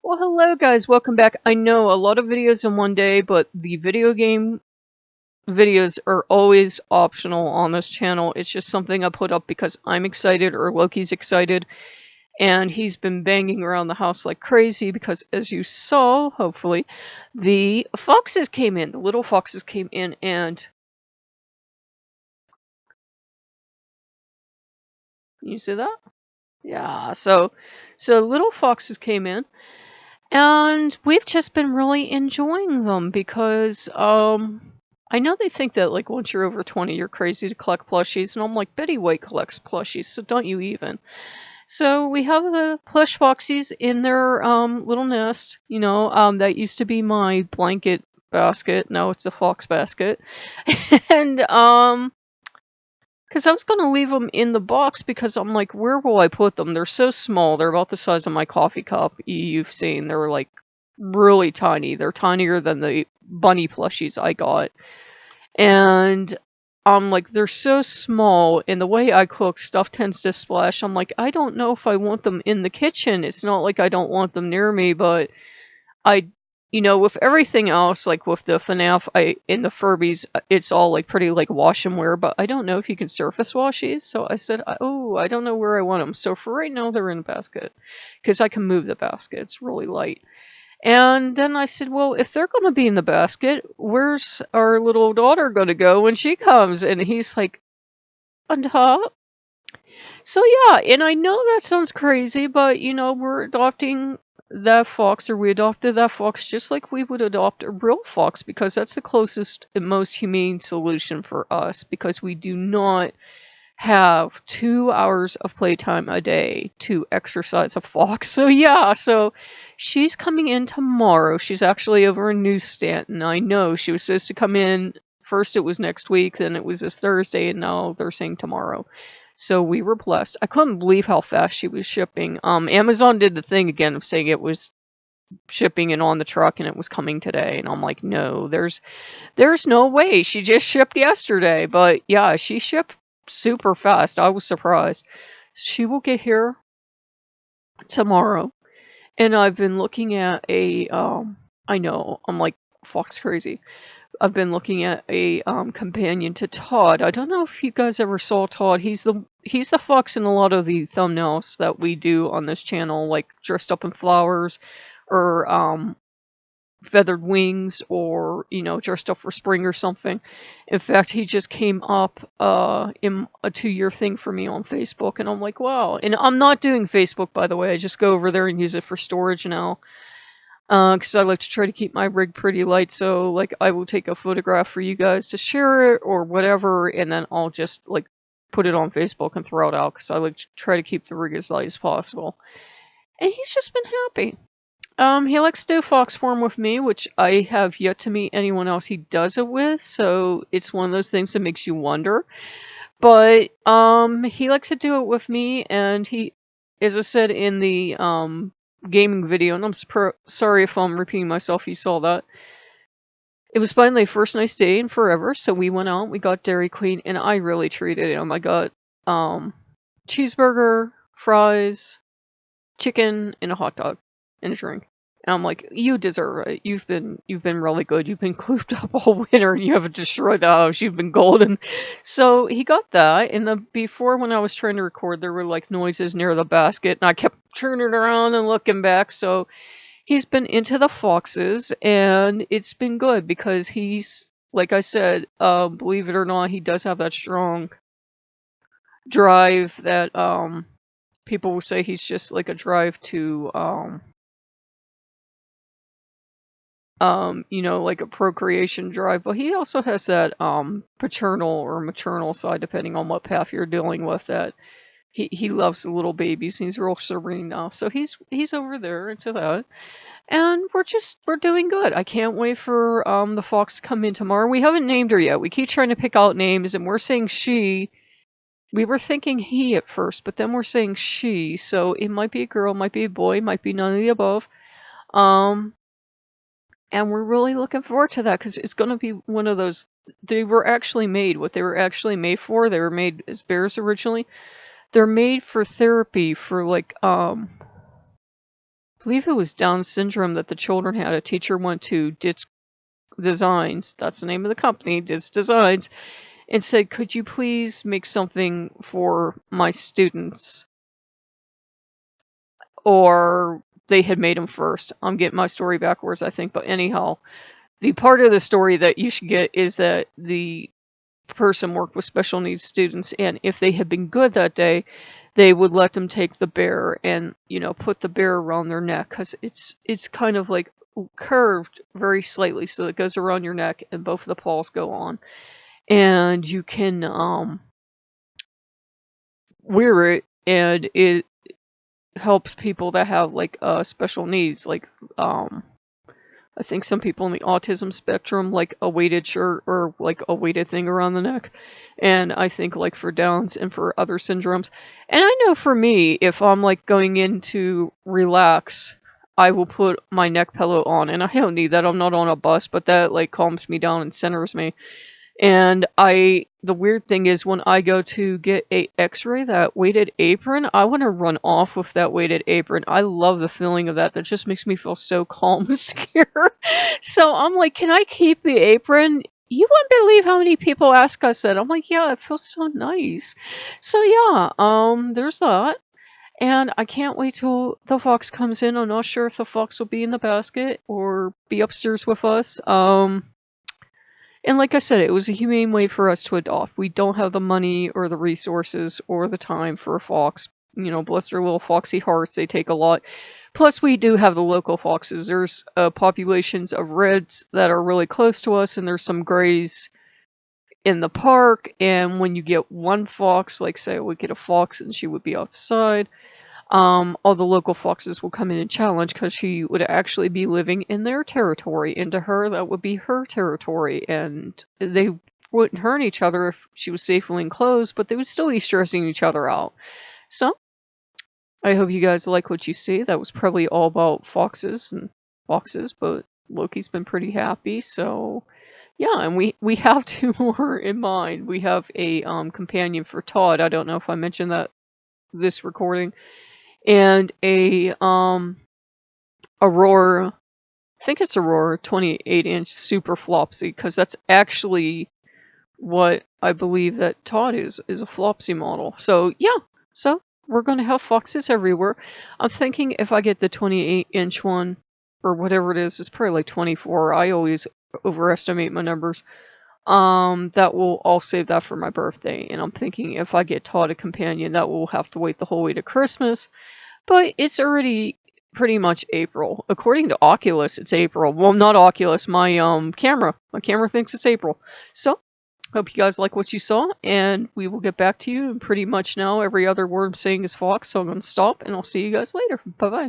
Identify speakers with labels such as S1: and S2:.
S1: Well, hello guys, welcome back. I know a lot of videos in one day, but the video game videos are always optional on this channel. It's just something I put up because I'm excited or Loki's excited, and he's been banging around the house like crazy because, as you saw, hopefully, the foxes came in. The little foxes came in and... You see that? Yeah, so little foxes came in. And we've just been really enjoying them because I know they think that like once you're over 20 you're crazy to collect plushies, and I'm like, Betty White collects plushies, so don't you even. So we have the plush foxies in their little nest, that used to be my blanket basket. Now it's a fox basket. And because I was going to leave them in the box because I'm like, where will I put them? They're so small. They're about the size of my coffee cup. You've seen. They're like really tiny. They're tinier than the bunny plushies I got. And I'm like, they're so small. And the way I cook, stuff tends to splash. I'm like, I don't know if I want them in the kitchen. It's not like I don't want them near me, but with everything else, like with the FNAF, in the Furbies, it's all like pretty like wash and wear, but I don't know if you can surface wash these. So I said, oh, I don't know where I want them. So for right now, they're in the basket because I can move the basket. It's really light. And then I said, well, if they're going to be in the basket, where's our little daughter going to go when she comes? And he's like, on top. So yeah, and I know that sounds crazy, but we're adopting that fox, or we adopted that fox just like we would adopt a real fox, because that's the closest and most humane solution for us, because we do not have 2 hours of playtime a day to exercise a fox. So yeah, so she's coming in tomorrow. She's actually over in New Stanton. I know she was supposed to come in first. It was next week, then it was this Thursday, and now they're saying tomorrow. So we were blessed. I couldn't believe how fast she was shipping. Amazon did the thing again of saying it was shipping and on the truck and it was coming today, and I'm like, no, there's no way. She just shipped yesterday. But yeah, she shipped super fast. I was surprised. She will get here tomorrow. And I've been looking at I know, I'm like fox crazy. I've been looking at a companion to Todd. I don't know if you guys ever saw Todd. He's the fox in a lot of the thumbnails that we do on this channel, like dressed up in flowers, or feathered wings, or dressed up for spring or something. In fact, he just came up in a 2-year thing for me on Facebook, and I'm like, wow. And I'm not doing Facebook, by the way. I just go over there and use it for storage now. Because I like to try to keep my rig pretty light, so like I will take a photograph for you guys to share it or whatever, and then I'll just like put it on Facebook and throw it out, because I like to try to keep the rig as light as possible. And he's just been happy. He likes to do fox form with me, which I have yet to meet anyone else he does it with, so it's one of those things that makes you wonder. But he likes to do it with me, and he, as I said in the gaming video, and I'm sorry if I'm repeating myself, you saw that. It was finally first nice day in forever, so we went out, we got Dairy Queen, and I really treated him. I got cheeseburger, fries, chicken, and a hot dog, and a drink. And I'm like, you deserve it. You've been really good. You've been cooped up all winter, and you haven't destroyed the house. You've been golden. So he got that. And before, when I was trying to record, there were like noises near the basket, and I kept turning around and looking back. So he's been into the foxes, and it's been good because he's, like I said, believe it or not, he does have that strong drive that people will say he's just like a drive to like a procreation drive, but he also has that paternal or maternal side, depending on what path you're dealing with, that he loves the little babies, and he's real serene now. So he's over there into that. And we're doing good. I can't wait for the fox to come in tomorrow. We haven't named her yet. We keep trying to pick out names, and we're saying she. We were thinking he at first, but then we're saying she. So it might be a girl, might be a boy, might be none of the above. And we're really looking forward to that, because it's going to be one of those. They were actually made. What they were actually made for, they were made as bears originally. They're made for therapy for like believe it was Down syndrome that the children had. A teacher went to Ditz Designs, that's the name of the company, Ditz Designs, and said, could you please make something for my students? Or they had made them first. I'm getting my story backwards, I think, but anyhow, the part of the story that you should get is that the person worked with special needs students, and if they had been good that day, they would let them take the bear and, you know, put the bear around their neck, because it's kind of like curved very slightly, so it goes around your neck and both of the paws go on, and you can wear it, and it helps people that have like special needs, like I think some people in the autism spectrum like a weighted shirt or like a weighted thing around the neck. And I think like for Downs and for other syndromes. And I know for me, if I'm like going in to relax, I will put my neck pillow on. And I don't need that. I'm not on a bus, but that like calms me down and centers me. And the weird thing is when I go to get a x-ray, that weighted apron, I want to run off with that weighted apron. I love the feeling of that. That just makes me feel so calm and secure. So I'm like, can I keep the apron? You wouldn't believe how many people ask us that. I'm like, yeah, it feels so nice. So yeah, there's that. And I can't wait till the fox comes in. I'm not sure if the fox will be in the basket or be upstairs with us. And like I said, it was a humane way for us to adopt. We don't have the money or the resources or the time for a fox. You know, bless their little foxy hearts, they take a lot. Plus, we do have the local foxes. There's populations of reds that are really close to us, and there's some grays in the park. And when you get one fox, like say we get a fox and she would be outside, all the local foxes will come in and challenge, because she would actually be living in their territory, and to her that would be her territory, and they wouldn't hurt each other if she was safely enclosed, but they would still be stressing each other out. So I hope you guys like what you see. That was probably all about foxes, but Loki's been pretty happy. So yeah, and we have two more in mind. We have a companion for Todd. I don't know if I mentioned that this recording. And a Aurora, I think it's Aurora 28-inch Super Flopsy, because that's actually what I believe that Todd is a Flopsy model. So yeah, so we're going to have foxes everywhere. I'm thinking if I get the 28-inch one, or whatever it is, it's probably like 24. I always overestimate my numbers. I'll save that for my birthday. And I'm thinking if I get Todd a companion, that will have to wait the whole way to Christmas. But it's already pretty much April. According to Oculus, it's April. Well, not Oculus, my camera. My camera thinks it's April. So, hope you guys like what you saw, and we will get back to you. And pretty much now, every other word I'm saying is fox, so I'm going to stop, and I'll see you guys later. Bye-bye.